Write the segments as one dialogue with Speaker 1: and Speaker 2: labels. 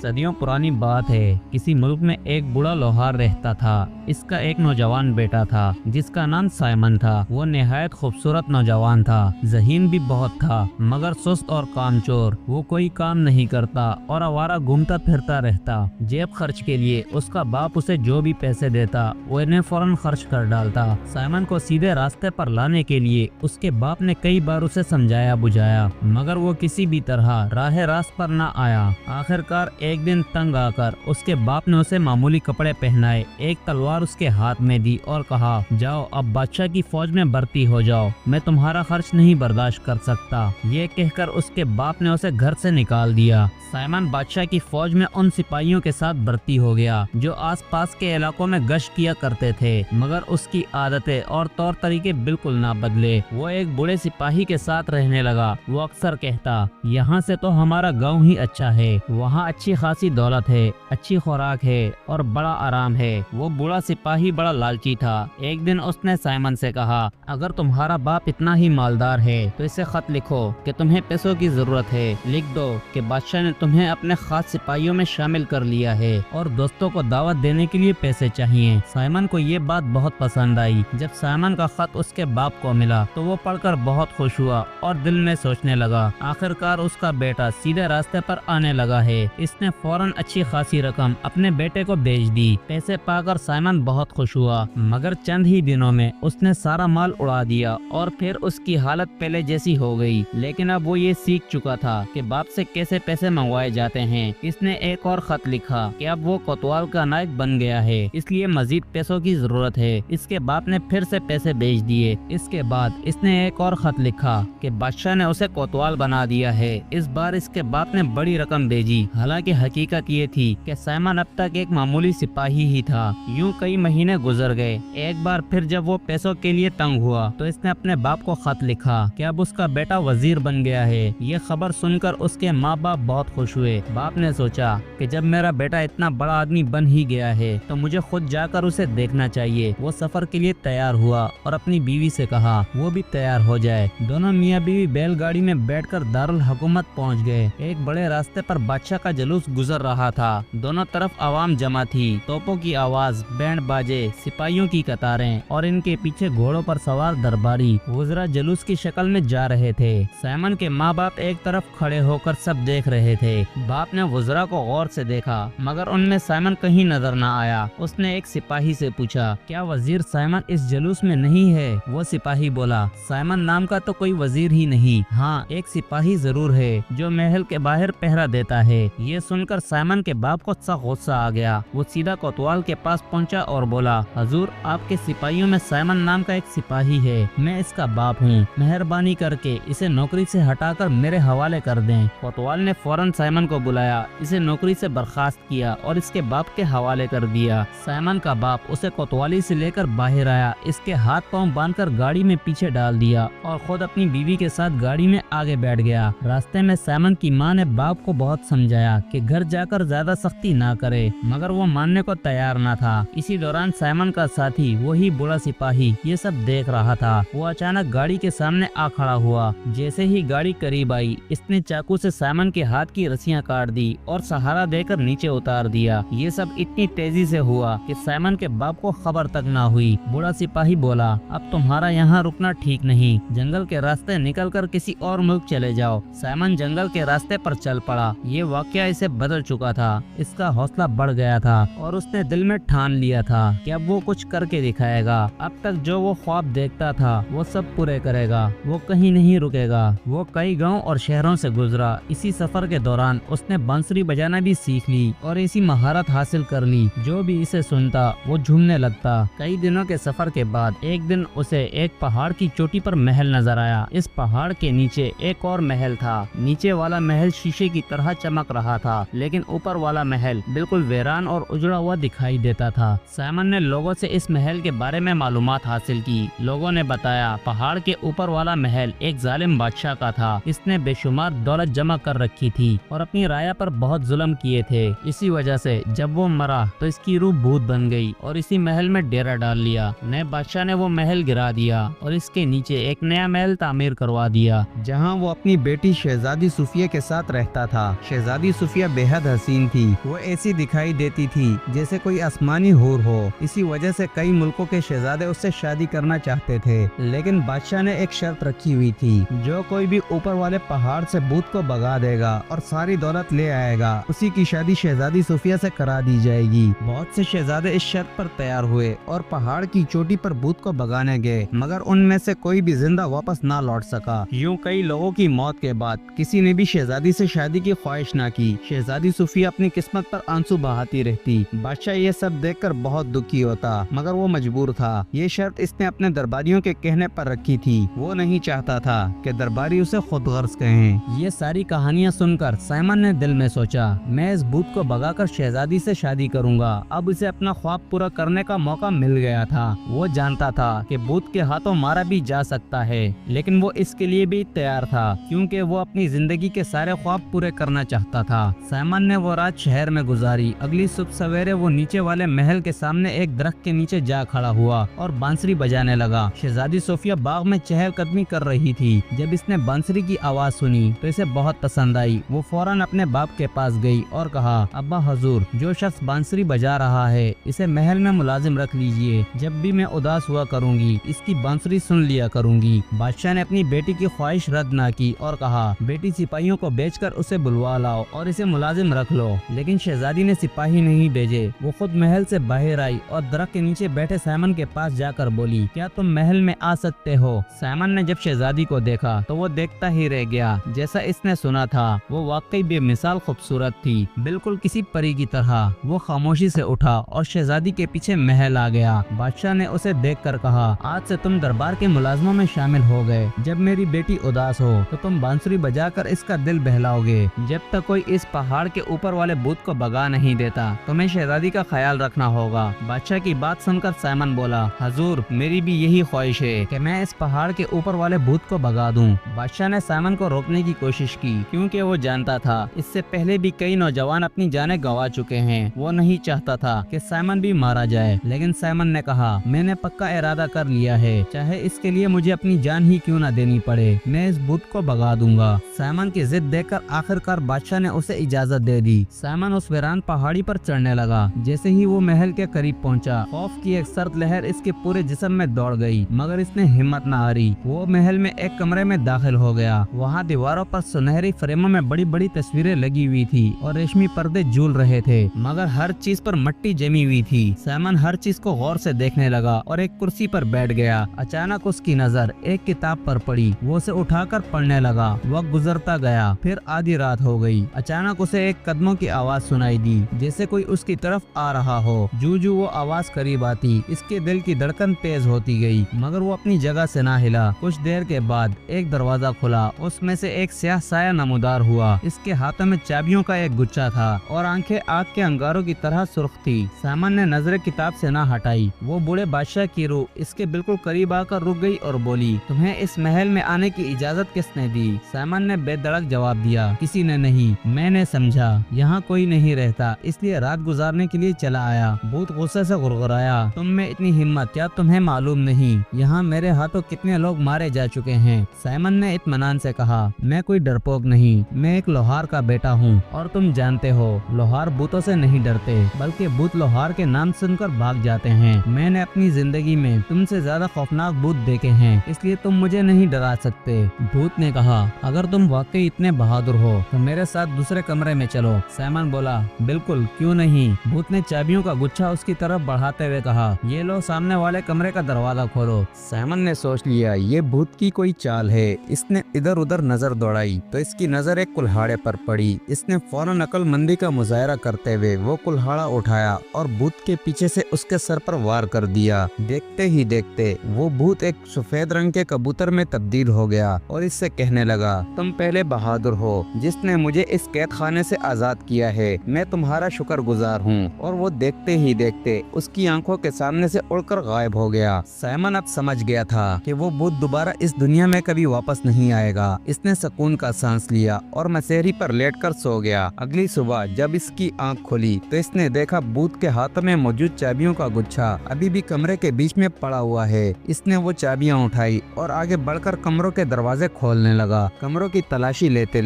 Speaker 1: صدیوں پرانی بات ہے، کسی ملک میں ایک بوڑھا لوہار رہتا تھا۔ اس کا ایک نوجوان بیٹا تھا جس کا نام سائمن تھا۔ وہ نہایت خوبصورت نوجوان تھا، ذہین بھی بہت تھا مگر سست اور کامچور۔ وہ کوئی کام نہیں کرتا اور آوارہ گھومتا پھرتا رہتا۔ جیب خرچ کے لیے اس کا باپ اسے جو بھی پیسے دیتا وہ انہیں فوراً خرچ کر ڈالتا۔ سائمن کو سیدھے راستے پر لانے کے لیے اس کے باپ نے کئی بار اسے سمجھایا بجھایا مگر وہ کسی بھی طرح راہ راست پر نہ آیا۔ آخرکار ایک دن تنگ آ کر اس کے باپ نے اسے معمولی کپڑے پہنائے، ایک تلوار اس کے ہاتھ میں دی اور کہا، جاؤ اب بادشاہ کی فوج میں بھرتی ہو جاؤ، میں تمہارا خرچ نہیں برداشت کر سکتا۔ یہ کہہ کر اس کے باپ نے اسے گھر سے نکال دیا۔ سائمن بادشاہ کی فوج میں ان سپاہیوں کے ساتھ بھرتی ہو گیا جو آس پاس کے علاقوں میں گشت کیا کرتے تھے مگر اس کی عادتیں اور طور طریقے بالکل نہ بدلے۔ وہ ایک بڑے سپاہی کے ساتھ رہنے لگا۔ وہ اکثر کہتا، یہاں سے تو ہمارا گاؤں ہی اچھا ہے، وہاں اچھی خاصی دولت ہے، اچھی خوراک ہے اور بڑا آرام ہے۔ وہ بڑا سپاہی بڑا لالچی تھا۔ ایک دن اس نے سائمن سے کہا، اگر تمہارا باپ اتنا ہی مالدار ہے تو اسے خط لکھو کہ تمہیں پیسوں کی ضرورت ہے، لکھ دو کہ بادشاہ نے تمہیں اپنے خاص سپاہیوں میں شامل کر لیا ہے اور دوستوں کو دعوت دینے کے لیے پیسے چاہیے۔ سائمن کو یہ بات بہت پسند آئی۔ جب سائمن کا خط اس کے باپ کو ملا تو وہ پڑھ کر بہت خوش ہوا اور دل میں سوچنے لگا، آخرکار اس کا بیٹا سیدھے راستے پر آنے لگا ہے۔ اس نے فوراً اچھی خاصی رقم اپنے بیٹے کو بھیج دی۔ پیسے پا کر سائمن بہت خوش ہوا مگر چند ہی دنوں میں اس نے سارا مال اڑا دیا اور پھر اس کی حالت پہلے جیسی ہو گئی۔ لیکن اب وہ یہ سیکھ چکا تھا کہ باپ سے کیسے پیسے منگوائے جاتے ہیں۔ اس نے ایک اور خط لکھا کہ اب وہ کوتوال کا نائب بن گیا ہے، اس لیے مزید پیسوں کی ضرورت ہے۔ اس کے باپ نے پھر سے پیسے بھیج دیے۔ اس کے بعد اس نے ایک اور خط لکھا کہ بادشاہ نے اسے کوتوال بنا دیا ہے۔ اس بار اس کے باپ نے بڑی رقم بھیجی، حالانکہ حقیقت یہ تھی کہ سائمن اب تک ایک معمولی سپاہی ہی تھا۔ یوں کئی مہینے گزر گئے۔ ایک بار پھر جب وہ پیسوں کے لیے تنگ ہوا تو اس نے اپنے باپ کو خط لکھا کہ اب اس کا بیٹا وزیر بن گیا ہے۔ یہ خبر سن کر اس کے ماں باپ بہت خوش ہوئے۔ باپ نے سوچا کہ جب میرا بیٹا اتنا بڑا آدمی بن ہی گیا ہے تو مجھے خود جا کر اسے دیکھنا چاہیے۔ وہ سفر کے لیے تیار ہوا اور اپنی بیوی سے کہا وہ بھی تیار ہو جائے۔ دونوں میاں بیوی بیل گاڑی میں بیٹھ کر دارالحکومت پہنچ گئے۔ ایک بڑے راستے پر بادشاہ کا جلوس گزر رہا تھا۔ دونوں طرف عوام جمع تھی، توپوں کی آواز، بینڈ باجے، سپاہیوں کی قطاریں اور ان کے پیچھے گھوڑوں پر سوار درباری وزراء جلوس کی شکل میں جا رہے تھے۔ سائمن کے ماں باپ ایک طرف کھڑے ہو کر سب دیکھ رہے تھے۔ باپ نے وزراء کو غور سے دیکھا مگر ان میں سائمن کہیں نظر نہ آیا۔ اس نے ایک سپاہی سے پوچھا، کیا وزیر سائمن اس جلوس میں نہیں ہے؟ وہ سپاہی بولا، سائمن نام کا تو کوئی وزیر ہی نہیں، ہاں ایک سپاہی ضرور ہے جو محل کے باہر پہرا دیتا ہے۔ یہ سن کر سائمن کے باپ کو سخت غصہ آ گیا۔ وہ سیدھا کوتوال کے پاس پہنچا اور بولا، حضور آپ کے سپاہیوں میں سائمن نام کا ایک سپاہی ہے، میں اس کا باپ ہوں، مہربانی کر کے اسے نوکری سے ہٹا کر میرے حوالے کر دیں۔ کوتوال نے فوراً سائمن کو بلایا، اسے نوکری سے برخاست کیا اور اس کے باپ کے حوالے کر دیا۔ سائمن کا باپ اسے کوتوالی سے لے کر باہر آیا، اس کے ہاتھ پاؤں باندھ کر گاڑی میں پیچھے ڈال دیا اور خود اپنی بیوی کے ساتھ گاڑی میں آگے بیٹھ گیا۔ راستے میں سائمن کی ماں نے باپ کو بہت سمجھایا کہ گھر جا کر زیادہ سختی نہ کرے مگر وہ ماننے کو تیار نہ تھا۔ اسی دوران سائمن کا ساتھی وہی بڑا سپاہی یہ سب دیکھ رہا تھا۔ وہ اچانک گاڑی کے سامنے آ کھڑا ہوا۔ جیسے ہی گاڑی قریب آئی اس نے چاقو سے سائمن کے ہاتھ کی رسیاں کاٹ دی اور سہارا دے کر نیچے اتار دیا۔ یہ سب اتنی تیزی سے ہوا کہ سائمن کے باپ کو خبر تک نہ ہوئی۔ بڑا سپاہی بولا، اب تمہارا یہاں رکنا ٹھیک نہیں، جنگل کے راستے نکل کر کسی اور ملک چلے جاؤ۔ سائمن جنگل کے راستے پر چل پڑا۔ یہ واقعہ اسے بدل چکا تھا، اس کا حوصلہ بڑھ گیا تھا اور اس نے دل میں ٹھان لیا تھا کہ اب وہ کچھ کر کے دکھائے گا۔ اب تک جو وہ خواب دیکھتا تھا وہ سب پورے کرے گا، وہ کہیں نہیں رکے گا۔ وہ کئی گاؤں اور شہروں سے گزرا۔ اسی سفر کے دوران اس نے بانسری بجانا بھی سیکھ لی اور ایسی مہارت حاصل کر لی جو بھی اسے سنتا وہ جھومنے لگتا۔ کئی دنوں کے سفر کے بعد ایک دن اسے ایک پہاڑ کی چوٹی پر محل نظر آیا۔ اس پہاڑ کے نیچے ایک اور محل تھا۔ نیچے والا محل شیشے کی طرح چمک رہا تھا لیکن اوپر والا محل بالکل ویران اور اجڑا ہوا دکھائی دیتا تھا۔ سائمن نے لوگوں سے اس محل کے بارے میں معلومات حاصل کی۔ لوگوں نے بتایا پہاڑ کے اوپر والا محل ایک ظالم بادشاہ کا تھا۔ اس نے بے شمار دولت جمع کر رکھی تھی اور اپنی رعایا پر بہت ظلم کیے تھے۔ اسی وجہ سے جب وہ مرا تو اس کی روح بھوت بن گئی اور اسی محل میں ڈیرا ڈال لیا۔ نئے بادشاہ نے وہ محل گرا دیا اور اس کے نیچے ایک نیا محل تعمیر کروا دیا جہاں وہ اپنی بیٹی شہزادی صفیہ کے ساتھ رہتا تھا۔ شہزادی صفیہ
Speaker 2: صوفیہ बेहद हसीन थी। वो ऐसी दिखाई देती थी जैसे कोई आसमानी हूर हो। इसी वजह से कई मुल्कों के शहजादे उससे शादी करना चाहते थे, लेकिन बादशाह ने एक शर्त रखी हुई थी, जो कोई भी ऊपर वाले पहाड़ से भूत को भगा देगा और सारी दौलत ले आएगा, उसी की शादी शहजादी सूफिया से करा दी जाएगी। बहुत से शहजादे इस शर्त पर तैयार हुए और पहाड़ की चोटी पर भूत को भगाने गए, मगर उनमें से कोई भी जिंदा वापस ना लौट सका। यूं कई लोगों की मौत के बाद किसी ने भी शहजादी से शादी की ख्वाहिश ना की। शहजादी सूफिया अपनी किस्मत पर आंसू बहाती रहती। बादशाह ये सब देखकर बहुत दुखी होता, मगर वो मजबूर था। ये शर्त इसने अपने दरबारियों के कहने पर रखी थी। वो नहीं चाहता था कि दरबारी उसे खुद गर्ज कहें। ये सारी कहानियाँ सुनकर साइमन ने दिल में सोचा, मैं इस भूत को भगाकर शहजादी से शादी करूंगा। अब इसे अपना ख्वाब पूरा करने का मौका मिल गया था। वो जानता था कि भूत के हाथों मारा भी जा सकता है, लेकिन वो इसके लिए भी तैयार था, क्योंकि वो अपनी जिंदगी के सारे ख्वाब पूरे करना चाहता था। साइमन ने वो रात शहर में गुजारी। अगली सुबह सवेरे वो नीचे वाले महल के सामने एक दरख्त के नीचे जा खड़ा हुआ और बांसुरी बजाने लगा। शहजादी सोफिया बाग में चहलकदमी कर रही थी। जब इसने बांसुरी की आवाज सुनी तो इसे बहुत पसंद आई। वो फौरन अपने बाप के पास गई और कहा, अब्बा हजूर, जो शख्स बांसुरी बजा रहा है इसे महल में मुलाजिम रख लीजिए। जब भी मैं उदास हुआ करूंगी इसकी बांसुरी सुन लिया करूंगी। बादशाह ने अपनी बेटी की ख्वाहिश रद्द ना की और कहा, बेटी सिपाहियों को बेचकर उसे बुलवा लाओ और इसे मुलाजिम रख लो। लेकिन शहजादी ने सिपाही नहीं भेजे। वो खुद महल से बाहर आई और दरख्त के नीचे बैठे साइमन के पास जाकर बोली, क्या तुम महल में आ सकते हो? साइमन ने जब शहजादी को देखा तो वो देखता ही रह गया। जैसा इसने सुना था वो वाकई बेमिसाल खूबसूरत थी, बिल्कुल किसी परी की तरह। वो खामोशी से उठा और शहजादी के पीछे महल आ गया। बादशाह ने उसे देखकर कहा, आज से तुम दरबार के मुलाजमों में शामिल हो गए। जब मेरी बेटी उदास हो तो तुम बांसुरी बजाकर इसका दिल बहलाओगे। जब तक कोई इस पहाड़ के ऊपर वाले भूत को भगा नहीं देता तुम्हें शहजादी का ख्याल रखना होगा। बादशाह की बात सुनकर साइमन बोला, हजूर, मेरी भी यही ख्वाहिश है कि मैं इस पहाड़ के ऊपर वाले भूत को भगा दूं। बादशाह ने साइमन को रोकने की कोशिश की, क्योंकि वो जानता था इससे पहले भी कई नौजवान अपनी जानें गंवा चुके हैं। वो नहीं चाहता था कि साइमन भी मारा जाए, लेकिन साइमन ने कहा, मैंने पक्का इरादा कर लिया है, चाहे इसके लिए मुझे अपनी जान ही क्यों न देनी पड़े, मैं इस भूत को भगा दूंगा। साइमन की जिद देखकर आखिरकार बादशाह ने उसे इजाजत दे दी। साइमन उस वीरान पहाड़ी पर चढ़ने लगा। जैसे ही वो महल के करीब पहुंचा, खौफ की एक सर्द लहर इसके पूरे जिस्म में दौड़ गई, मगर इसने हिम्मत न हारी। वो महल में एक कमरे में दाखिल हो गया। वहाँ दीवारों पर सुनहरी फ्रेमों में बड़ी बड़ी तस्वीरें लगी हुई थी और रेशमी पर्दे झूल रहे थे, मगर हर चीज पर मट्टी जमी हुई थी। साइमन हर चीज को गौर से देखने लगा और एक कुर्सी पर बैठ गया। अचानक उसकी नजर एक किताब पर पड़ी। वो उसे उठाकर पढ़ने लगा। वक्त गुजरता गया, फिर आधी रात हो गई। अचानक उसे एक कदमों की आवाज सुनाई दी, जैसे कोई उसकी तरफ आ रहा हो। जू वो आवाज करीब आती, इसके दिल की धड़कन तेज होती गई, मगर वो अपनी जगह से ना हिला। कुछ देर के बाद एक दरवाजा खुला। उसमें से एक स्याह साया नमूदार हुआ। इसके हाथों में चाबियों का एक गुच्छा था और आंखें आग के अंगारों की तरह सुर्ख थी। साइमन ने नजरें किताब से ना हटाई। वो बूढ़े बादशाह की रूह इसके बिल्कुल करीब आकर रुक गई और बोली, तुम्हें इस महल में आने की इजाजत किसने दी? साइमन ने बेधड़क जवाब दिया, किसी ने नहीं। मैंने समझा यहाँ कोई नहीं रहता, इसलिए रात गुजारने के लिए चला आया। भूत गुस्से से गुरगुराया, तुम में इतनी हिम्मत, क्या तुम्हें मालूम नहीं यहाँ मेरे हाथों कितने लोग मारे जा चुके हैं? साइमन ने इत्मीनान से कहा, मैं कोई डरपोक नहीं, मैं एक लोहार का बेटा हूँ और तुम जानते हो लोहार भूतों से नहीं डरते, बल्कि भूत लोहार के नाम सुनकर भाग जाते हैं। मैंने अपनी जिंदगी में तुमसे ज्यादा खौफनाक भूत देखे हैं, इसलिए तुम मुझे नहीं डरा सकते। भूत ने कहा, अगर तुम वाकई इतने बहादुर हो तो मेरे साथ दूसरे कमरे में चलो। साइमन बोला, बिल्कुल, क्यों नहीं। भूत ने चाबियों का गुच्छा उसकी तरफ बढ़ाते हुए कहा, ये लो, सामने वाले कमरे का दरवाजा खोलो। साइमन ने सोच लिया ये भूत की कोई चाल है। इसने इधर उधर नजर दौड़ाई तो इसकी नजर एक कुल्हाड़े पर पड़ी। इसने फौरन अक्लमंदी का मुजाहरा करते हुए वो कुल्हाड़ा उठाया और भूत के पीछे से उसके सर पर वार कर दिया। देखते ही देखते वो भूत एक सफेद रंग के कबूतर में तब्दील हो गया और इससे कहने लगा, तुम पहले बहादुर हो जिसने मुझे इस कैद खाने से आजाद किया है, मैं तुम्हारा शुक्रगुजार हूँ। और वो देखते ही देखते उसकी आंखों के सामने से उड़कर गायब हो गया। साइमन अब समझ गया था कि वो भूत दोबारा इस दुनिया में कभी वापस नहीं आएगा। इसने सुकून का सांस लिया और मसेहरी पर लेटकर सो गया। अगली सुबह जब इसकी आंख खुली तो इसने देखा भूत के हाथ में मौजूद चाबियों का गुच्छा अभी भी कमरे के बीच में पड़ा हुआ है। इसने वो चाबियां उठाई और आगे बढ़कर कमरों के दरवाजे खोलने लगा। कमरों की तलाशी लेते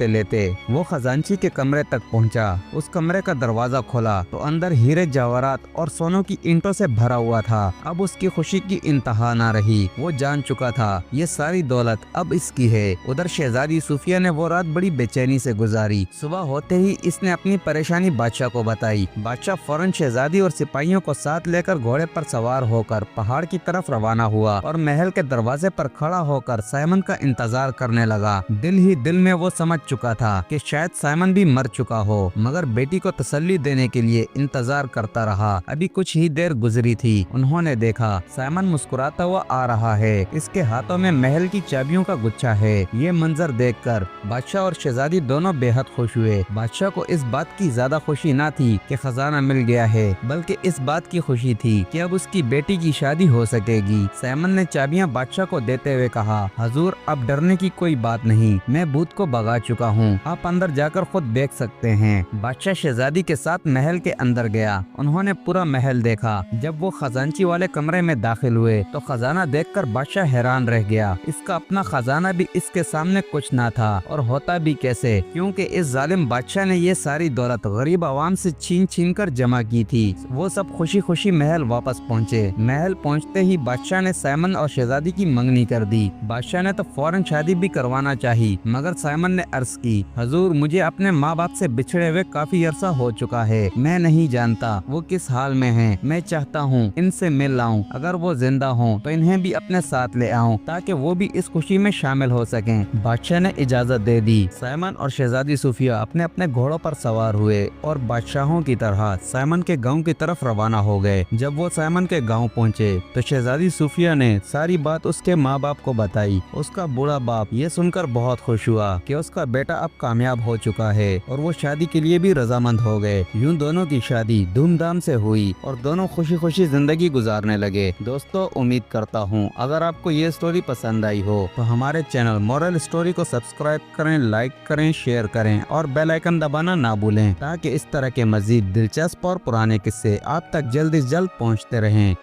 Speaker 2: लेते लेते वो खजांची के कमरे तक पहुंचा। उस कमरे का दरवाजा खोला तो अंदर हीरे जवाहरात और सोनों की ईंटों से भरा हुआ था। अब उसकी खुशी की इंतहा ना रही। वो जान चुका था ये सारी दौलत अब इसकी है। उधर शहजादी सूफिया ने वो रात बड़ी बेचैनी से गुजारी। सुबह होते ही इसने अपनी परेशानी बादशाह को बताई। बादशाह फौरन शहजादी और सिपाहियों को साथ लेकर घोड़े पर सवार होकर पहाड़ की तरफ रवाना हुआ और महल के दरवाजे पर खड़ा होकर साइमन का इंतजार करने लगा। दिल ही दिल में वो समझ चुका था कि शायद साइमन भी मर चुका हो, मगर बेटी को तसल्ली देने के लिए इंतजार करता रहा। अभी कुछ ही देर गुजरी थी। उन्होंने देखा साइमन मुस्कुराता हुआ आ रहा है। इसके हाथों में महल की चाबियों का गुच्छा है। ये मंजर देखकर बादशाह और शहजादी दोनों बेहद खुश हुए। बादशाह को इस बात की ज्यादा खुशी ना थी कि खजाना मिल गया है, बल्कि इस बात की खुशी थी कि अब उसकी बेटी की शादी हो सकेगी। साइमन ने चाबियां बादशाह को देते हुए कहा, हजूर अब डरने की कोई बात नहीं, मैं भूत को भगा चुका हूँ, आप अंदर जाकर खुद देख सकते हैं। बादशाह शहजादी के साथ महल के अंदर गया। उन्होंने पूरा महल देखा। जब वो खजांची वाले कमरे में दाखिल हुए तो खजाना देखकर बादशाह हैरान रह गया। इसका अपना खजाना भी इसके सामने कुछ ना था, और होता भी कैसे, क्योंकि इस जालिम बादशाह ने ये सारी दौलत गरीब आवाम से छीन छीन कर जमा की थी। वो सब खुशी खुशी महल वापस पहुँचे। महल पहुँचते ही बादशाह ने साइमन और शहजादी की मंगनी कर दी। बादशाह ने तो फौरन शादी भी करवाना चाही, मगर साइमन ने अर्ज की, हजूर मुझे अपने माँ बाप से बिछड़े हुए काफी अरसा हो चुका है। मैं नहीं जानता वो किस हाल में हैं। मैं चाहता हूँ इनसे मिल लाऊं। अगर वो जिंदा हों तो इन्हें भी अपने साथ ले आऊं, ताकि वो भी इस खुशी में शामिल हो सकें। बादशाह ने इजाजत दे दी। साइमन और शहजादी सूफिया अपने अपने घोड़ों पर सवार हुए और बादशाहों की तरह साइमन के गांव की तरफ रवाना हो गए। जब वो साइमन के गांव पहुंचे तो शहजादी सूफिया ने सारी बात उसके माँ बाप को बताई। उसका बूढ़ा बाप ये सुनकर बहुत खुश हुआ कि उसका बेटा अब कामयाब हो चुका है, और वो शादी के लिए भी रजामंद हो गए। यूं दोनों की शादी धूमधाम से हुई और दोनों खुशी खुशी जिंदगी गुजारने लगे। दोस्तों, उम्मीद करता हूँ अगर आपको ये स्टोरी पसंद आई हो तो हमारे चैनल मोरल स्टोरी को सब्सक्राइब करें, लाइक करें, शेयर करें और बेल आइकन दबाना ना भूलें, ताकि इस तरह के मजीद दिलचस्प और पुराने किस्से आप तक जल्द से जल्द पहुँचते रहें।